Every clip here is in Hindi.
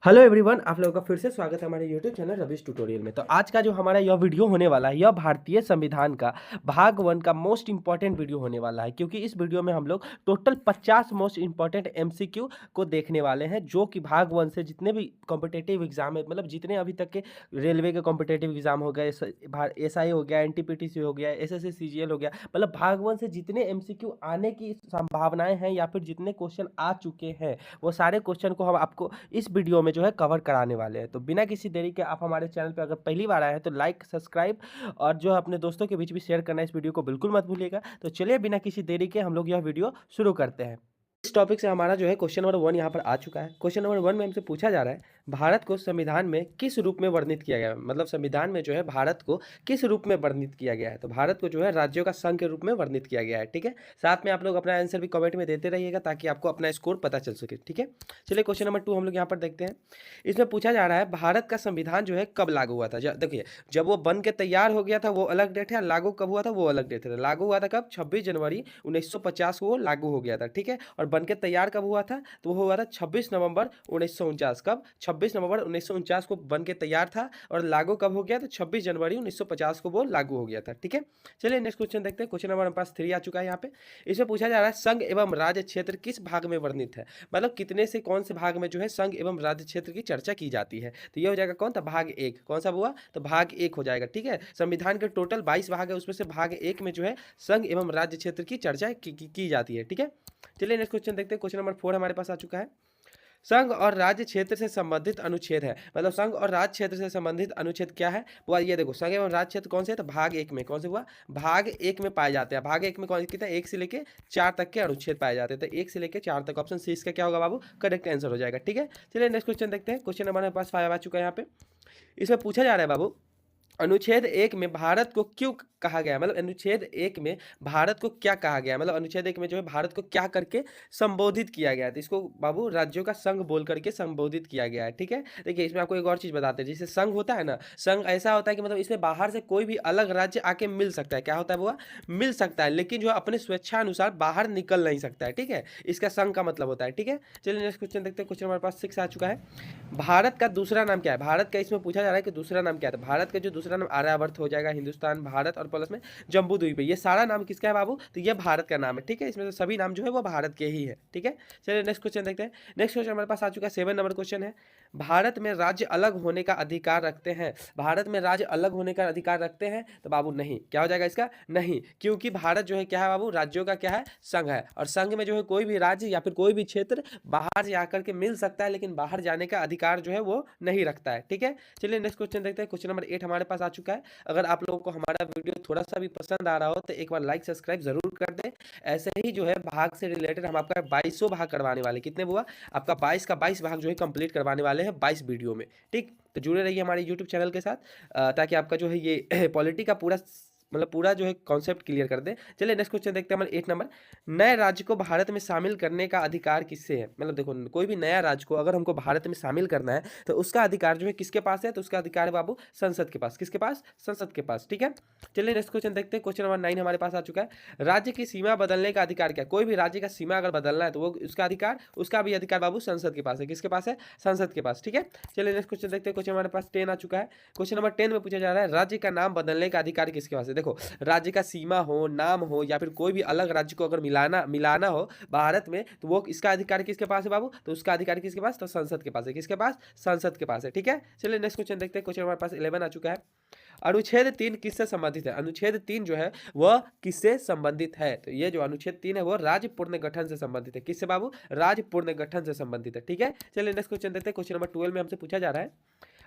हेलो एवरीवन, आप लोगों का फिर से स्वागत है हमारे यूट्यूब चैनल रविश ट्यूटोरियल में। तो आज का जो हमारा यह वीडियो होने वाला है, यह भारतीय संविधान का भाग 1 का मोस्ट इंपॉर्टेंट वीडियो होने वाला है, क्योंकि इस वीडियो में हम लोग टोटल 50 मोस्ट इंपॉर्टेंट एमसीक्यू को देखने वाले हैं, जो कि भाग 1 से जितने भी कॉम्पिटेटिव एग्जाम है, मतलब जितने अभी तक के रेलवे के कॉम्पिटेटिव एग्जाम हो गए, एसआई हो गया, एनटीपीटीसी हो गया, एसएससी सीजीएल हो गया, मतलब भाग 1 से जितने एमसीक्यू आने की संभावनाएं हैं या फिर जितने क्वेश्चन आ चुके हैं, वो सारे क्वेश्चन को हम आपको इस वीडियो में जो है कवर कराने वाले हैं। तो बिना किसी देरी के आप हमारे चैनल पर अगर पहली बार आए हैं तो लाइक, सब्सक्राइब और जो है अपने दोस्तों के बीच भी शेयर करना इस वीडियो को बिल्कुल मत भूलिएगा। तो चलिए बिना किसी देरी के हम लोग यह वीडियो शुरू करते हैं। इस टॉपिक से हमारा जो है क्वेश्चन नंबर 1 यहाँ पर आ चुका है। क्वेश्चन नंबर 1 में हमसे पूछा जा रहा है, भारत को संविधान में किस रूप में वर्णित किया गया है? मतलब संविधान में जो है भारत को किस रूप में वर्णित किया गया है? तो भारत को जो है राज्यों का संघ के रूप में वर्णित किया गया है। ठीक है, साथ में आप लोग अपना आंसर भी कमेंट में देते रहिएगा ताकि आपको अपना स्कोर पता चल सके। ठीक है, चलिए क्वेश्चन नंबर 2 हम लोग यहाँ पर देखते हैं। इसमें पूछा जा रहा है, भारत का संविधान जो है कब लागू हुआ था? देखिए, जब वो बन के तैयार हो गया था वो अलग डेट है, लागू कब हुआ था वो अलग डेट है। लागू हुआ था कब? 26 जनवरी 1950 को वो लागू हो गया था। ठीक है, और बन के तैयार कब हुआ था? तो वो हुआ था 26 नवंबर 1949। कब? 26 नवंबर 1949 को बन के तैयार था और लागू कब हो गया? तो 26 जनवरी 1950 को वो लागू हो गया था। ठीक है, चलिए नेक्स्ट क्वेश्चन देखते हैं। क्वेश्चन नंबर हमारे पास 3 आ चुका है यहाँ पे। इसमें पूछा जा रहा है, संघ एवं राज्य क्षेत्र किस भाग में वर्णित है? मतलब कितने से कौन से भाग में जो है संघ एवं राज्य क्षेत्र की चर्चा की जाती है? तो ये हो जाएगा कौन था? भाग 1। कौन सा हुआ? तो भाग 1 हो जाएगा। ठीक है, संविधान के टोटल 22 भाग है, उसमें से भाग 1 में जो है संघ एवं राज्य क्षेत्र की चर्चा की जाती है। ठीक है, चलिए नेक्स्ट क्वेश्चन देखते हैं। क्वेश्चन नंबर 4 हमारे पास आ चुका है। संघ और राज्य क्षेत्र से संबंधित अनुच्छेद है। मतलब संघ और राज्य क्षेत्र से संबंधित अनुच्छेद क्या है? वो ये देखो, संघ एवं राज्य क्षेत्र कौन से है? तो भाग 1 में। कौन से हुआ? भाग 1 में पाए जाते हैं। भाग 1 में कौन कितना? 1 से लेके 4 तक के अनुच्छेद पाए जाते हैं। तो 1 से लेके 4 तक ऑप्शन सी इसका क्या होगा बाबू? करेक्ट आंसर हो जाएगा। ठीक है, चलिए नेक्स्ट क्वेश्चन देखते हैं। क्वेश्चन नंबर हमारे पास 5 आ चुका है यहाँ पे। इसमें पूछा जा रहा है बाबू, अनुच्छेद 1 में भारत को क्यों कहा गया? मतलब अनुच्छेद 1 में भारत को क्या कहा गया? मतलब अनुच्छेद 1 में जो है भारत को क्या करके संबोधित किया गया है? तो इसको बाबू राज्यों का संघ बोल करके संबोधित किया गया है। ठीक है, देखिए इसमें आपको एक और चीज बताते हैं। जैसे संघ होता है ना, संघ ऐसा होता है कि मतलब इसमें बाहर से कोई भी अलग राज्य आके मिल सकता है। क्या होता है वो? मिल सकता है, लेकिन जो है अपने स्वेच्छा अनुसार बाहर निकल नहीं सकता है। ठीक है, इसका संघ का मतलब होता है। ठीक है, चलिए नेक्स्ट क्वेश्चन देखते हैं। क्वेश्चन हमारे पास 6 आ चुका है। भारत का दूसरा नाम क्या है? भारत का इसमें पूछा जा रहा है कि दूसरा नाम क्या है? तो भारत का जो दूसरा नाम आर्यावर्त हो जाएगा, हिंदुस्तान, भारत और प्लस में जम्बू द्वीप है। ये सारा नाम किसका है बाबू? तो ये भारत का नाम है। ठीक है, इसमें से सभी नाम जो है वो भारत के ही है। ठीक है, चलिए नेक्स्ट क्वेश्चन देखते हैं। नेक्स्ट क्वेश्चन हमारे पास आ चुका है। 7 नंबर क्वेश्चन है, भारत में राज्य अलग होने का अधिकार रखते हैं। भारत में राज्य अलग होने का अधिकार रखते हैं? तो बाबू नहीं। क्या हो जाएगा इसका? नहीं, क्योंकि भारत जो है क्या है बाबू? राज्यों का क्या है? संघ है, और संघ में जो है कोई भी राज्य या फिर कोई भी क्षेत्र बाहर से आकर के मिल सकता है, लेकिन बाहर जाने का अधिकार जो है वो नहीं रखता है। ठीक है, चलिए नेक्स्ट क्वेश्चन देखते हैं। क्वेश्चन नंबर 8 हमारे पास आ चुका है। अगर आप लोगों को हमारा वीडियो थोड़ा सा भी पसंद आ रहा हो तो एक बार लाइक, सब्सक्राइब जरूर कर दें। ऐसे ही जो है भाग से रिलेटेड हम आपका 2200 भाग करवाने वाले। कितने हुआ? आपका 22 का 22 भाग जो है कंप्लीट करवाने वाले हैं 22 वीडियो में। ठीक, तो जुड़े रहिए हमारे यूट्यूब चैनल के साथ, ताकि आपका जो है ये पॉलिटी का पूरा मतलब पूरा जो है कॉन्सेप्ट क्लियर कर दे। चलिए नेक्स्ट क्वेश्चन देखते हैं। हमारे 8 नंबर, नए राज्य को भारत में शामिल करने का अधिकार किससे है? मतलब देखो, कोई भी नया राज्य को अगर हमको भारत में शामिल करना है तो उसका अधिकार जो है किसके पास है? तो उसका अधिकार है बाबू संसद के पास। किसके पास? संसद के पास। ठीक है, चलिए नेक्स्ट क्वेश्चन देखते हैं। क्वेश्चन नंबर 9 हमारे पास आ चुका है। राज्य की सीमा बदलने का अधिकार क्या? कोई भी राज्य का सीमा अगर बदलना है तो वो उसका अधिकार, उसका भी अधिकार बाबू संसद के पास है। किसके पास है? संसद के पास। ठीक है, चलिए नेक्स्ट क्वेश्चन देखते हैं। क्वेश्चन हमारे पास 10 आ चुका है। क्वेश्चन नंबर 10 में पूछा जा रहा है, राज्य का नाम बदलने का अधिकार किसके पास है? देखो, राज्य का सीमा हो, नाम हो, या फिर कोई भी अलग राज्य को अगर मिलाना हो भारत में, तो वो इसका अधिकार किसके पास है बाबू? तो उसका अधिकार किसके पास? तो संसद के पास है। किसके पास? संसद के पास है। ठीक है, चलिए नेक्स्ट क्वेश्चन देखते हैं। क्वेश्चन हमारे पास 11 आ चुका है। अनुच्छेद 3 किससे संबंधित है? अनुच्छेद 3 जो है वह किससे संबंधित है? तो ये जो अनुच्छेद 3 है वो राज्य पुनर्गठन से संबंधित है। किससे बाबू? राज्य पुनर्गठन से संबंधित है। ठीक है, चलिए नेक्स्ट क्वेश्चन देखते हैं। क्वेश्चन नंबर 12 में हमसे पूछा जा रहा है,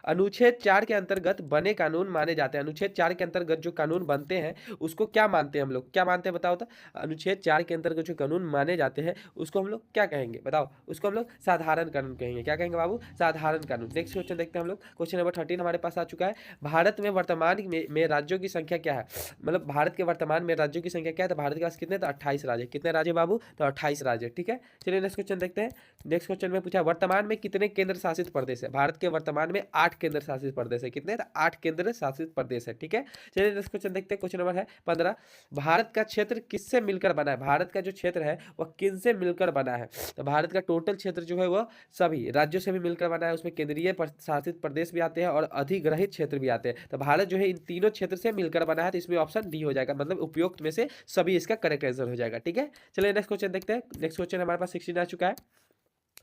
अनुच्छेद 4 के अंतर्गत बने कानून माने जाते हैं। अनुच्छेद 4 के अंतर्गत जो कानून बनते हैं उसको क्या मानते हैं हम लोग? क्या मानते हैं बताओ तो? अनुच्छेद 4 के अंतर्गत जो कानून माने जाते हैं उसको हम लोग क्या कहेंगे बताओ? उसको हम लोग साधारण कानून कहेंगे। क्या कहेंगे बाबू? साधारण कानून। नेक्स्ट क्वेश्चन देखते हैं हम लोग। क्वेश्चन नंबर 13 हमारे पास आ चुका है। भारत में वर्तमान में राज्यों की संख्या क्या है? मतलब भारत के वर्तमान में राज्यों की संख्या क्या है? तो भारत के पास कितने? तो 28 राज्य। कितने राज्य बाबू? तो 28 राज्य। ठीक है, चलिए नेक्स्ट क्वेश्चन देखते हैं। नेक्स्ट क्वेश्चन में पूछा, वर्तमान में कितने केंद्र शासित प्रदेश है? भारत के वर्तमान में 8 8 केंद्र शासित प्रदेश है। कितने? 8 केंद्र शासित प्रदेश है। ठीक है, चलिए नेक्स्ट क्वेश्चन देखते हैं। क्वेश्चन नंबर है 15, भारत का क्षेत्र किससे मिलकर बना है? भारत का जो क्षेत्र है वह किनसे मिलकर बना है? तो भारत का टोटल क्षेत्र जो है वह सभी राज्यों से भी मिलकर बना है, उसमें केंद्रीय शासित प्रदेश भी आते हैं और अधिग्रहित क्षेत्र भी आते हैं। तो भारत जो है इन तीनों क्षेत्र से मिलकर बना है, तो इसमें ऑप्शन डी हो जाएगा, मतलब उपयुक्त में से सभी इसका करेक्ट आंसर हो जाएगा। ठीक है, चलिए नेक्स्ट क्वेश्चन देखते हैं। नेक्स्ट क्वेश्चन हमारे पास 16 आ चुका है।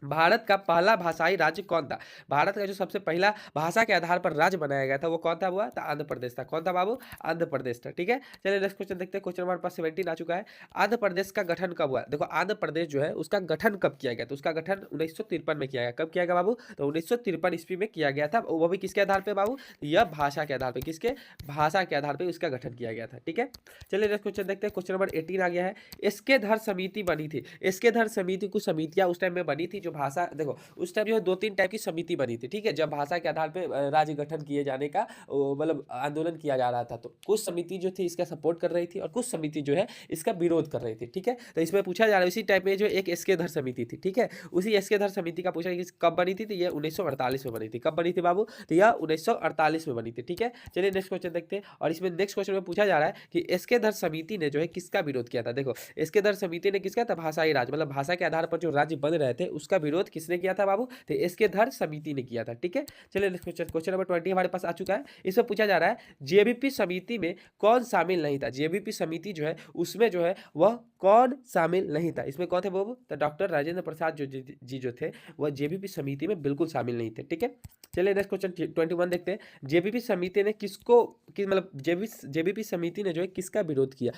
भारत का पहला भाषाई राज्य कौन था? भारत का जो सबसे पहला भाषा के आधार पर राज्य बनाया गया था वो कौन था? हुआ था आंध्र प्रदेश था। कौन था बाबू? आंध्र प्रदेश था। ठीक है, चलिए नेक्स्ट क्वेश्चन देखते हैं। क्वेश्चन हमारे पास 17 आ चुका है। आंध्र प्रदेश का गठन कब हुआ? देखो आंध्र प्रदेश जो है उसका गठन कब किया गया? तो उसका गठन 1953 में किया गया। कब किया गया बाबू? तो 1953 ईस्वी में किया गया था। वो भी किसके आधार पर बाबू? यह भाषा के आधार पर। किसके? भाषा के आधार पर उसका गठन किया गया था। ठीक है, चलिए नेक्स्ट क्वेश्चन देखते हैं। क्वेश्चन नंबर 18 आ गया है। एसके धर समिति बनी थी। एसके धर समिति कुछ समितियां उस टाइम में बनी थी जो भाषा, देखो उस टाइम जो है 2-3 टाइप की समिति बनी थी। ठीक है, जब भाषा के आधार पे राज्य गठन किए जाने का मतलब आंदोलन किया जा रहा था, तो कुछ समिति जो थी इसका सपोर्ट कर रही थी और कुछ समिति जो है इसका विरोध कर रही थी। ठीक है, तो इसमें पूछा जा रहा है इसी टाइप में जो एक एसके धर समिति थी। ठीक है, उसी एसके धर समिति का पूछा कि कब बनी थी? तो ये 1948 में बनी थी। कब बनी थी बाबू? तो यह 1948 में बनी थी। ठीक है, चलिए नेक्स्ट क्वेश्चन देखते हैं। और इसमें नेक्स्ट क्वेश्चन में पूछा जा रहा है कि एसके धर समिति ने जो है किसका विरोध किया था? देखो एसके धर समिति ने किसका था? भाषाई राज्य, मतलब भाषा के आधार पर जो राज्य बन रहे थे उसका विरोध किसने किया था बाबू? तो एसके धर समिति ने किया था। ठीक है, चलिए नेक्स्ट क्वेश्चन। क्वेश्चन नंबर 20 हमारे पास आ चुका है। इसमें पूछा जा रहा है जेबीपी समिति में कौन शामिल नहीं था? जेबीपी समिति जो है उसमें जो है वह कौन शामिल नहीं था? इसमें कौन थे बाबू? तो डॉक्टर राजेंद्र प्रसाद जी जो थे वह जेबीपी समिति में बिल्कुल शामिल नहीं थे। ठीक है, चलिए नेक्स्ट क्वेश्चन 21 देखते हैं। जेबीपी समिति ने किसको मतलब जेबीपी समिति ने जो है किसका विरोध किया?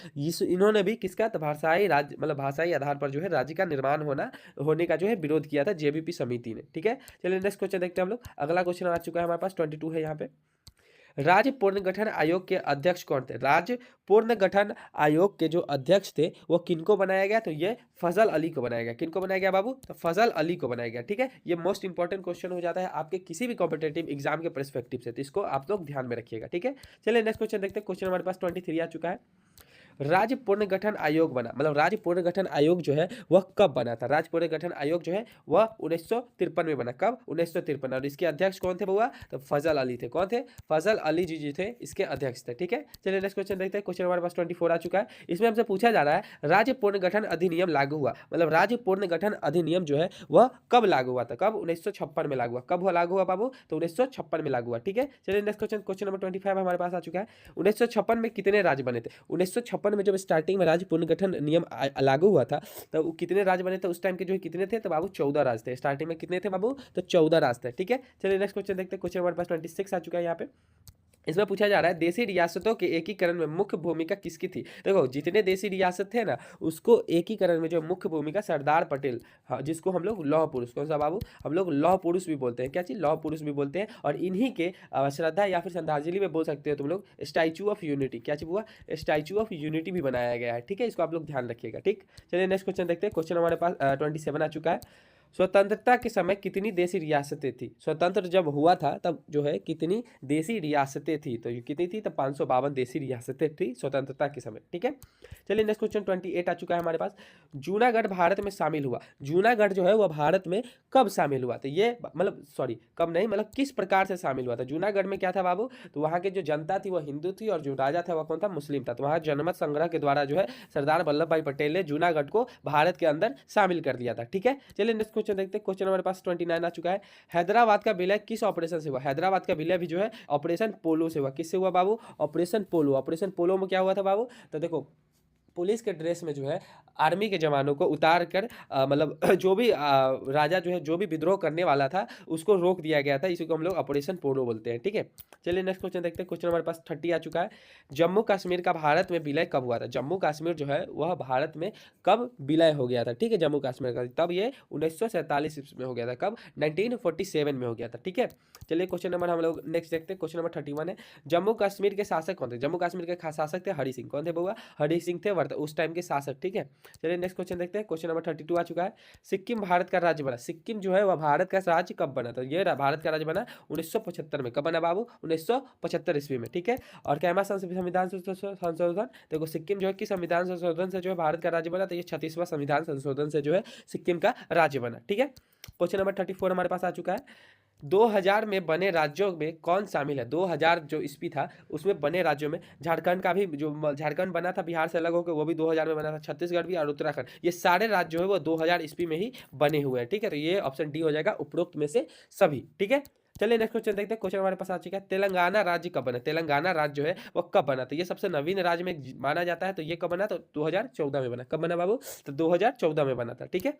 इन्होंने भी किसका? तो भाषाई राज्य, मतलब भाषाई आधार पर जो है राज्य का निर्माण होने का जो है विरोध किया था जेबीपी समिति ने। ठीक है, चलिए नेक्स्ट क्वेश्चन देखते हैं हम लोग। अगला क्वेश्चन आ चुका है हमारे पास, 22 है यहाँ पे। राज्य पुनर्गठन आयोग के अध्यक्ष कौन थे? राज्य पुनर्गठन आयोग के जो अध्यक्ष थे वो किनको बनाया गया? तो ये फजल अली को बनाया गया। किनको बनाया गया बाबू? तो फजल अली को बनाया गया। ठीक है, ये मोस्ट इंपॉर्टेंट क्वेश्चन हो जाता है आपके किसी भी कॉम्पिटेटिव एग्जाम के पर्सपेक्टिव से, तो इसको आप लोग ध्यान में रखिएगा। ठीक है, चलिए नेक्स्ट क्वेश्चन देखते हैं। क्वेश्चन हमारे पास 23 आ चुका है। राज्य पुनर्गठन आयोग बना, मतलब राज्य पुनर्गठन आयोग जो है वह कब बना था? राज्य पुनर्गठन आयोग जो है वह 1953 में बना। कब? 1953। और इसके अध्यक्ष कौन थे बुआ? तो फजल अली थे। कौन थे? फजल अली जी थे इसके अध्यक्ष थे। ठीक है, चलिए नेक्स्ट क्वेश्चन देखते हैं। क्वेश्चन हमारे पास 24 आ चुका है। इसमें हमसे पूछा जा रहा है राज्य पुनर्गठन अधिनियम लागू हुआ, मतलब राज्य पुनर्गठन अधिनियम जो है वह कब लागू हुआ था? कब? 1956 में लागू हुआ। कब हुआ लागू हुआ बाबू? तो 1956 में लागू हुआ। ठीक है, चलिए नेक्स्ट क्वेश्चन। क्वेश्चन नंबर 25 हमारे पास आ चुका है। 1956 में कितने राज्य बने थे? 1956 में जब स्टार्टिंग राज्य पुनर्गठन नियम लागू हुआ था तो कितने राज्य बने थे उस टाइम के? जो है कितने थे? तो बाबू 14 राज्य थे। स्टार्टिंग में कितने थे बाबू? तो 14 राज्य थे। ठीक है, चलिए नेक्स्ट क्वेश्चन देखते हैं। क्वेश्चन हमारे पास 26 आ चुका है यहाँ पे। इसमें पूछा जा रहा है देशी रियासतों के एकीकरण में मुख्य भूमिका किसकी थी? देखो जितने देशी रियासत थे ना उसको एकीकरण में जो मुख्य भूमिका सरदार पटेल, हाँ, जिसको हम लोग लौह पुरुष, कौन सा बाबू? हम लोग लौह पुरुष भी बोलते हैं। क्या चीज? लौह पुरुष भी बोलते हैं। और इन्हीं के श्रद्धा या फिर श्रद्धांजलि में बोल सकते हो तुम लोग स्टैचू ऑफ यूनिटी। क्या चीज हुआ? स्टैचू ऑफ यूनिटी भी बनाया गया है। ठीक है, इसको आप लोग ध्यान रखिएगा। ठीक, चलिए नेक्स्ट क्वेश्चन देखते हैं। क्वेश्चन हमारे पास 27 आ चुका है। स्वतंत्रता के समय कितनी देशी रियासतें थी? स्वतंत्र जब हुआ था तब जो है कितनी देशी रियासतें थी? तो ये कितनी थी? तो 552 देशी रियासतें थी स्वतंत्रता के समय। ठीक है, चलिए नेक्स्ट क्वेश्चन 28 आ चुका है हमारे पास। जूनागढ़ भारत में शामिल हुआ। जूनागढ़ जो है वह भारत में कब शामिल हुआ? तो ये मतलब सॉरी कब नहीं, मतलब किस प्रकार से शामिल हुआ था? जूनागढ़ में क्या था बाबू? तो वहाँ की जो जनता थी वह हिंदू थी और जो राजा था वह कौन था? मुस्लिम था। तो वहाँ जनमत संग्रह के द्वारा जो है सरदार वल्लभ भाई पटेल ने जूनागढ़ को भारत के अंदर शामिल कर दिया था। ठीक है, चलिए नेक्स्ट क्वेश्चन देखते हैं। क्वेश्चन हमारे पास 29 आ चुका है। हैदराबाद का विलय किस ऑपरेशन से हुआ? हैदराबाद का विलय भी जो है ऑपरेशन पोलो से हुआ। किससे हुआ बाबू? ऑपरेशन पोलो। ऑपरेशन पोलो में क्या हुआ था बाबू? तो देखो पुलिस के ड्रेस में जो है आर्मी के जवानों को उतार कर मतलब जो भी राजा जो है जो भी विद्रोह करने वाला था उसको रोक दिया गया था। इसी को हम लोग ऑपरेशन पोलो बोलते हैं। ठीक है, चलिए नेक्स्ट क्वेश्चन देखते हैं। क्वेश्चन हमारे पास 30 आ चुका है। जम्मू कश्मीर का भारत में विलय कब हुआ था? जम्मू कश्मीर जो है वह भारत में कब विलय हो गया था? ठीक है, जम्मू कश्मीर का तब ये 1947 में हो गया था। कब? 1947 में हो गया था। ठीक है, चलिए क्वेश्चन नंबर हम लोग नेक्स्ट देखते हैं। क्वेश्चन नंबर 31 है। जम्मू कश्मीर के शासक कौन थे? जम्मू कश्मीर के शासक थे हरि सिंह। कौन थे बउआ? हरि सिंह थे उस टाइम के शासक। ठीक है, चलिए नेक्स्ट क्वेश्चन देखते हैं। क्वेश्चन नंबर 32 आ चुका है। सिक्किम भारत का राज्य बना। सिक्किम जो है वह भारत का राज्य कब बना? तो ये भारत का राज्य बना 1975 में। कब बना बाबू? 1975 ईस्वी में। ठीक है, और कैमा संविधान संशोधन, देखो सिक्किम जो है कि संविधान संशोधन से जो है भारत का राज्य बना, तो ये 36वां संविधान संशोधन से जो है सिक्किम का राज्य बना। ठीक है, क्वेश्चन नंबर 34 हमारे पास आ चुका है। 2000 में बने राज्यों में कौन शामिल है? 2000 जो ईस्वी था उसमें बने राज्यों में झारखंड का भी, जो झारखंड बना था बिहार से अलग होकर, वो भी 2000 में बना था। छत्तीसगढ़ भी और उत्तराखंड, ये सारे राज्य जो है वो 2000 ईस्वी में ही बने हुए हैं। ठीक है, तो ये ऑप्शन डी हो जाएगा, उपरोक्त में से सभी। ठीक है, चलिए नेक्स्ट क्वेश्चन देखते हैं। क्वेश्चन हमारे पास आ चुका है, तेलंगाना राज्य कब बना? तेलंगाना राज्य जो है वो कब बना? तो ये सबसे नवीन राज्य में माना जाता है। तो ये कब बना? तो 2014 में बना। कब बना बाबू? तो 2014 में बना था। ठीक है,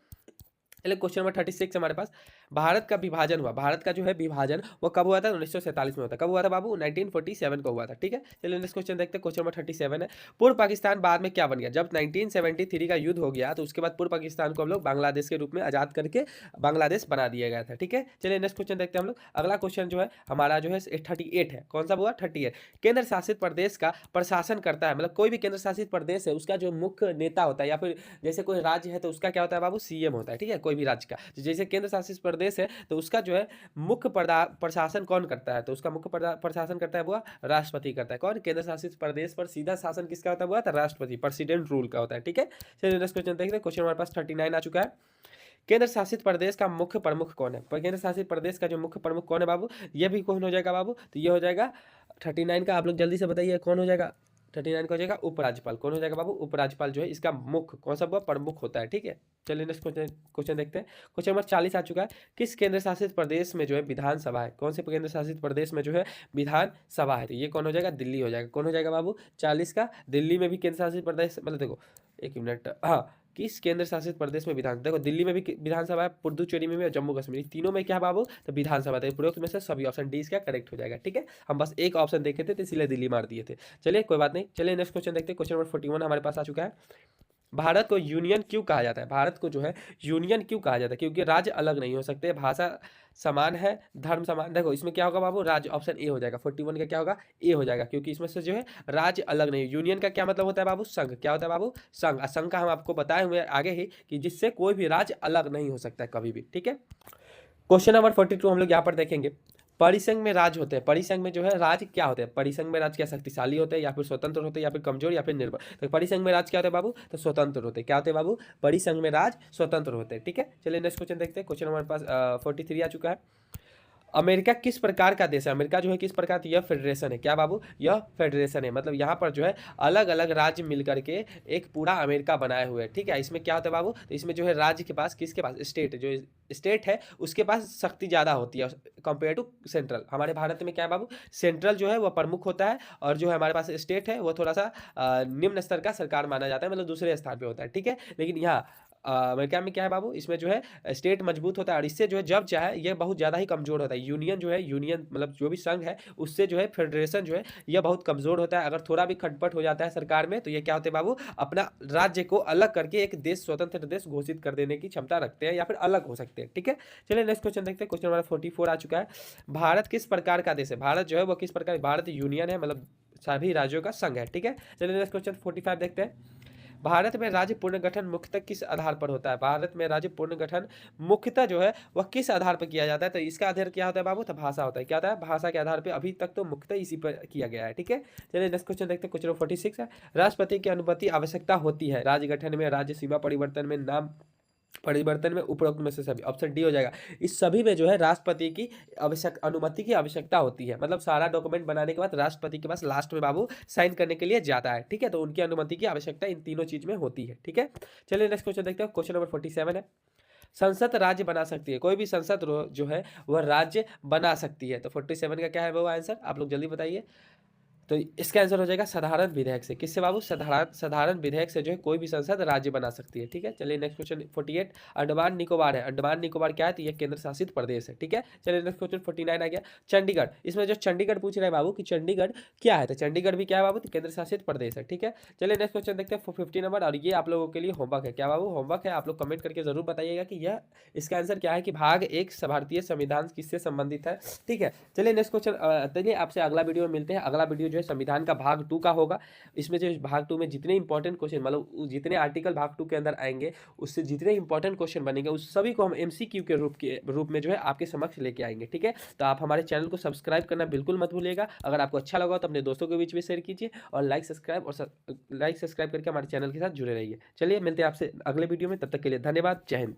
चलिए क्वेश्चन नंबर 36 हमारे पास, भारत का विभाजन हुआ, भारत का जो है विभाजन वो कब हुआ था? 1947 में हुआ था। कब हुआ था बाबू? 1947 को हुआ था। ठीक है, चलिए नेक्स्ट क्वेश्चन देखते हैं। क्वेश्चन नंबर 37 है, पूर्व पाकिस्तान बाद में क्या बन गया? जब 1973 का युद्ध हो गया तो उसके बाद पूर्व पाकिस्तान को हम लोग बांग्लादेश के रूप में आजाद करके बांग्लादेश बना दिया गया था। ठीक है, चलिए नेक्स्ट क्वेश्चन देखते हैं हम लोग। अगला क्वेश्चन जो है हमारा जो है 38 है। कौन सा हुआ? 38। केंद्र शासित प्रदेश का प्रशासन करता है, मतलब कोई भी केंद्र शासित प्रदेश है उसका जो मुख्य नेता होता है, या फिर जैसे कोई राज्य है तो उसका क्या होता है बाबू? सीएम होता है। ठीक है, कोई भी राज्य का, जैसे केंद्र शासित प्रदेश है तो उसका जो है मुख्य प्रशासन कौन करता है? तो उसका मुख्य प्रशासन करता है वो राष्ट्रपति करता है। कौन? केंद्र शासित प्रदेश पर सीधा शासन किसका होता है? वो राष्ट्रपति, प्रेसिडेंट रूल का होता है। ठीक है, चलिए नेक्स्ट क्वेश्चन देखते हैं। क्वेश्चन हमारे पास 39 आ चुका है, केंद्र शासित प्रदेश का मुख्य प्रमुख कौन है? केंद्र शासित प्रदेश का जो मुख्य प्रमुख कौन है बाबू? ये भी कौन हो जाएगा बाबू? तो ये हो जाएगा 39 का, आप लोग जल्दी से बताइए कौन हो जाएगा? 39 का हो जाएगा उपराज्यपाल। कौन हो जाएगा बाबू? उपराज्यपाल जो है इसका मुख्य कौन सा हुआ? प्रमुख होता है। ठीक है, चलिए नेक्स्ट क्वेश्चन देखते हैं। क्वेश्चन नंबर 40 आ चुका है, किस केंद्र शासित प्रदेश में जो है विधानसभा है? कौन से केंद्र शासित प्रदेश में जो है विधानसभा है? तो ये कौन हो जाएगा? दिल्ली हो जाएगा। कौन हो जाएगा बाबू? 40 का, दिल्ली में भी केंद्र शासित प्रदेश, मतलब देखो एक मिनट, हाँ, किस केंद्र शासित प्रदेश में विधान, देखो दिल्ली में भी विधानसभा है, पुडुचेरी में भी, जम्मू कश्मीर, तीनों में क्या बाबू? तो विधानसभा था। उपरोक्त में से सभी, ऑप्शन डी इसका करेक्ट हो जाएगा। ठीक है, हम बस एक ऑप्शन देखे थे तो इसीलिए दिल्ली मार दिए थे। चलिए कोई बात नहीं, चलिए नेक्स्ट क्वेश्चन देखते हैं। क्वेश्चन नंबर 41 हमारे पास आ चुका है, भारत को यूनियन क्यों कहा जाता है? भारत को जो है यूनियन क्यों कहा जाता है? क्योंकि राज्य अलग नहीं हो सकते, भाषा समान है, धर्म समान। देखो इसमें क्या होगा बाबू? राज्य, ऑप्शन ए हो जाएगा। 41 का क्या होगा? ए हो जाएगा, क्योंकि इसमें से जो है राज्य अलग नहीं। यूनियन का क्या मतलब होता है बाबू? संघ। क्या होता है बाबू? संघ। संघ का हम आपको बताए हुए आगे ही कि जिससे कोई भी राज्य अलग नहीं हो सकता है कभी भी। ठीक है, क्वेश्चन नंबर 42 हम लोग यहाँ पर देखेंगे, परिसंघ में राज्य होते हैं, परिसंघ में जो है राज्य क्या होते हैं? परिसंघ में राज्य क्या शक्तिशाली होते हैं, या फिर स्वतंत्र होते हैं, या फिर कमजोर, या फिर निर्भर? तो परिसंघ में राज्य क्या होते हैं बाबू? तो स्वतंत्र होते हैं। क्या होते हैं बाबू? परिसंघ में राज्य स्वतंत्र होते हैं। ठीक है, चलिए नेक्स्ट क्वेश्चन देखते हैं। क्वेश्चन हमारे पास 43 आ चुका है, अमेरिका किस प्रकार का देश है? अमेरिका जो है किस प्रकार? यह फेडरेशन है। क्या बाबू? यह फेडरेशन है, मतलब यहाँ पर जो है अलग अलग राज्य मिलकर के एक पूरा अमेरिका बनाए हुए हैं। ठीक है, इसमें क्या होता है बाबू? तो इसमें जो है राज्य के पास, किसके पास? स्टेट, जो स्टेट है उसके पास शक्ति ज़्यादा होती है कंपेयर टू सेंट्रल। हमारे भारत में क्या है बाबू? सेंट्रल जो है वो प्रमुख होता है, और जो है हमारे पास स्टेट है वो थोड़ा सा निम्न स्तर का सरकार माना जाता है, मतलब दूसरे स्थान पे होता है। ठीक है, लेकिन यहाँ अमेरिका में क्या है बाबू? इसमें जो है स्टेट मजबूत होता है, और इससे जो है जब चाहे ये बहुत ज़्यादा ही कमजोर होता है। यूनियन जो है, यूनियन मतलब जो भी संघ है उससे जो है फेडरेशन जो है यह बहुत कमजोर होता है। अगर थोड़ा भी खटपट हो जाता है सरकार में तो ये क्या होते हैं बाबू? अपना राज्य को अलग करके एक देश, स्वतंत्र देश घोषित कर देने की क्षमता रखते हैं, या फिर अलग हो सकते हैं। ठीक है, चलिए नेक्स्ट क्वेश्चन देखते हैं। क्वेश्चन नंबर 44 आ चुका है, भारत किस प्रकार का देश है? भारत जो है वो किस प्रकार? भारत यूनियन है, मतलब सभी राज्यों का संघ है। ठीक है, चलिए नेक्स्ट क्वेश्चन 45 देखते हैं, भारत में राज्य पुनर्गठन मुख्यतः किस आधार पर होता है? भारत में राज्य पुनर्गठन मुख्यतः जो है वह किस आधार पर किया जाता है? तो इसका आधार क्या होता है बाबू? तो भाषा होता है। क्या होता है? भाषा के आधार पर अभी तक तो मुख्यतः इसी पर किया गया है। ठीक है, चलिए नेक्स्ट क्वेश्चन देखते हैं। क्वेश्चन 46 है, राष्ट्रपति की अनुमति आवश्यकता होती है राज्य गठन में, राज्य सीमा परिवर्तन में, नाम परिवर्तन में, उपरोक्त में से सभी? ऑप्शन डी हो जाएगा। इस सभी में जो है राष्ट्रपति की अनुमति की आवश्यकता होती है, मतलब सारा डॉक्यूमेंट बनाने के बाद राष्ट्रपति के पास लास्ट में बाबू साइन करने के लिए जाता है। ठीक है, तो उनकी अनुमति की आवश्यकता इन तीनों चीज में होती है। ठीक है, चलिए नेक्स्ट क्वेश्चन देखते हैं। क्वेश्चन नंबर 47 है, संसद राज्य बना सकती है? कोई भी संसद जो है वह राज्य बना सकती है। तो 47 का क्या है वो आंसर? आप लोग जल्दी बताइए। तो इसका आंसर हो जाएगा साधारण विधेयक से। किससे बाबू? साधारण विधेयक से जो है कोई भी संसद राज्य बना सकती है। ठीक है, चलिए नेक्स्ट क्वेश्चन 48, अंडमान निकोबार है। अंडमान निकोबार क्या है? तो ये केंद्र शासित प्रदेश है। ठीक है, चलिए नेक्स्ट क्वेश्चन 49 आ गया, चंडीगढ़। इसमें जो चंडीगढ़ पूछ रहे हैं बाबू कि चंडीगढ़ क्या है, तो चंडीगढ़ भी क्या है बाबू? तो केंद्र शासित प्रदेश है। ठीक है, चलिए नेक्स्ट क्वेश्चन देखते हैं 50 नंबर, और ये आप लोगों के लिए होमवर्क है। क्या बाबू? होमवर्क है, आप लोग कमेंट करके जरूर बताइएगा कि यह इसका आंसर क्या है, कि भाग 1 भारतीय संविधान किससे संबंधित है। ठीक है, चलिए नेक्स्ट क्वेश्चन, चलिए आपसे अगला वीडियो में मिलते हैं। अगला वीडियो जो है संविधान का भाग 2 का होगा। इसमें जो भाग 2 में जितने इंपॉर्टेंट क्वेश्चन, मतलब जितने आर्टिकल भाग 2 के अंदर आएंगे उससे जितने इंपॉर्टेंट क्वेश्चन बनेंगे उस सभी को हम एमसीक्यू के रूप में जो है आपके समक्ष लेके आएंगे। ठीक है, तो आप हमारे चैनल को सब्सक्राइब करना बिल्कुल मत भूलिएगा। अगर आपको अच्छा लगा तो अपने दोस्तों के बीच में शेयर कीजिए, और लाइक सब्सक्राइब करके हमारे चैनल के साथ जुड़े रहिए। चलिए मिलते हैं आपसे अगले वीडियो में, तब तक के लिए धन्यवाद। जय हिंद।